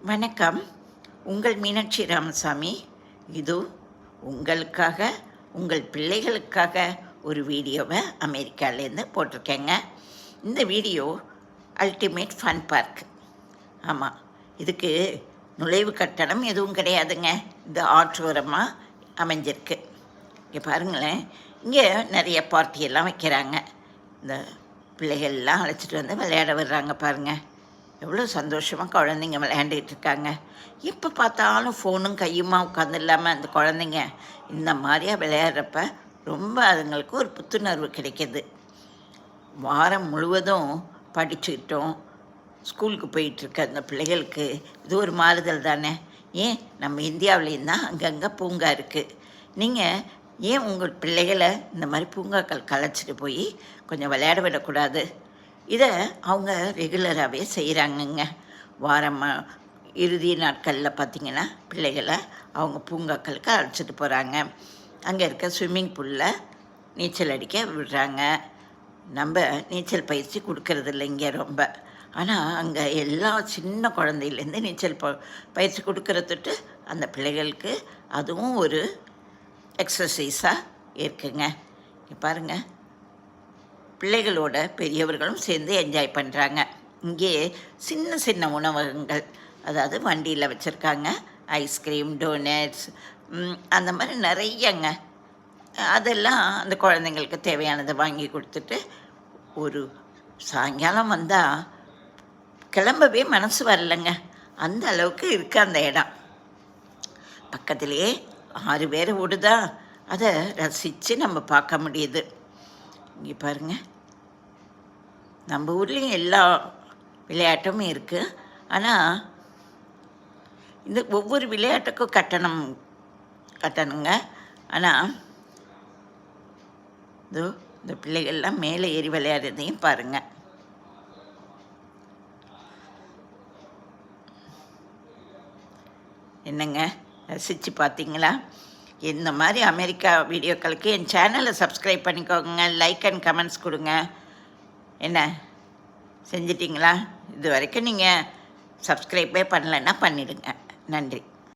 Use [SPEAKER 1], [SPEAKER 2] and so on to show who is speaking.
[SPEAKER 1] வணக்கம். உங்கள் மீனாட்சி ராமசாமி. இது உங்களுக்காக, உங்கள் பிள்ளைகளுக்காக ஒரு வீடியோவை அமெரிக்காவிலேருந்து போட்டிருக்கேங்க. இந்த வீடியோ அல்டிமேட் ஃபன் பார்க். ஆமாம், இதுக்கு நுழைவு கட்டணம் எதுவும் கிடையாதுங்க. இந்த ஆற்றோரமாக அமைஞ்சிருக்கு. இங்கே பாருங்களேன், இங்கே நிறைய பார்ட்டியெல்லாம் வைக்கிறாங்க. இந்த பிள்ளைகள்லாம் அழைச்சிட்டு வந்து விளையாட வர்றாங்க பாருங்கள். எவ்வளோ சந்தோஷமாக குழந்தைங்க விளையாண்டுட்டு இருக்காங்க. எப்போ பார்த்தாலும் ஃபோனும் கையுமா உட்காந்துல்லாமல் அந்த குழந்தைங்க இந்த மாதிரியாக விளையாடுறப்ப ரொம்ப அதுங்களுக்கு ஒரு புத்துணர்வு கிடைக்கிது. வாரம் முழுவதும் படிச்சுக்கிட்டோம் ஸ்கூலுக்கு போயிட்டுருக்க அந்த பிள்ளைகளுக்கு இது ஒரு மாறுதல் தானே. ஏன் நம்ம இந்தியாவிலேயும் தான் அங்கங்கே பூங்கா இருக்குது. நீங்கள் ஏன் உங்கள் பிள்ளைகளை இந்த மாதிரி பூங்காக்கள் கலைச்சிட்டு போய் கொஞ்சம் விளையாட விடக்கூடாது? இதை அவங்க ரெகுலராகவே செய்கிறாங்கங்க. வாரமாக இறுதி நாட்களில் பார்த்திங்கன்னா பிள்ளைகளை அவங்க பூங்காக்களுக்கு அழைச்சிட்டு போகிறாங்க. அங்கே இருக்க ஸ்விம்மிங் பூலில் நீச்சல் அடிக்க விடுறாங்க. நம்ம நீச்சல் பயிற்சி கொடுக்கறதில்ல இங்கே ரொம்ப. ஆனால் அங்கே எல்லா சின்ன குழந்தையிலேருந்து நீச்சல் பயிற்சி கொடுக்கறதுட்டு அந்த பிள்ளைகளுக்கு அதுவும் ஒரு எக்ஸசைஸாக இருக்குங்க. இங்கே பாருங்கள், பிள்ளைகளோட பெரியவர்களும் சேர்ந்து என்ஜாய் பண்ணுறாங்க. இங்கே சின்ன சின்ன உணவகங்கள், அதாவது வண்டியில் வச்சுருக்காங்க. ஐஸ்கிரீம், டோனட்ஸ், அந்த மாதிரி நிறையங்க. அதெல்லாம் அந்த குழந்தைங்களுக்கு தேவையானதை வாங்கி கொடுத்துட்டு ஒரு சாயங்காலம் வந்தால் கிளம்பவே மனசு வரலைங்க. அந்த அளவுக்கு இருக்குது அந்த இடம். பக்கத்துலேயே 6 பேர் ஓடுதா, அதை ரசித்து நம்ம பார்க்க முடியுது. இங்கே பாருங்கள், நம்ம ஊர்லேயும் எல்லா விளையாட்டும் இருக்குது. ஆனால் இந்த ஒவ்வொரு விளையாட்டுக்கும் கட்டணுங்க. ஆனால் இதோ இந்த பிள்ளைகள்லாம் மேலே ஏறி விளையாடுறதையும் பாருங்கள். என்னங்க, ரசித்து பார்த்தீங்களா? இந்த மாதிரி அமெரிக்கா வீடியோக்களுக்கு என் சேனலை சப்ஸ்கிரைப் பண்ணிக்கோங்க. லைக் அண்ட் கமெண்ட்ஸ் கொடுங்க. என்ன செஞ்சிட்டிங்களா? இது வரைக்கும் நீங்கள் சப்ஸ்கிரைப்பே பண்ணலைன்னா பண்ணிடுங்க. நன்றி.